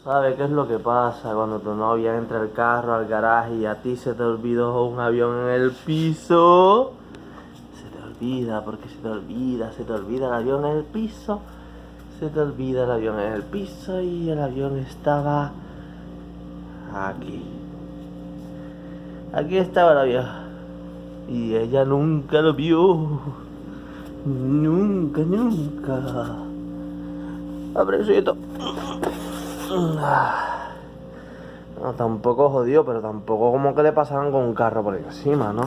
¿Sabes qué es lo que pasa cuando tu novia entra al carro, al garaje y a ti se te olvidó un avión en el piso? Se te olvida, porque se te olvida el avión en el piso. Se te olvida el avión en el piso y el avión estaba aquí. Aquí estaba el avión. Y ella nunca lo vio. Nunca, nunca. Abrecito. No, tampoco jodido, pero tampoco como que le pasaran con un carro por encima, ¿no?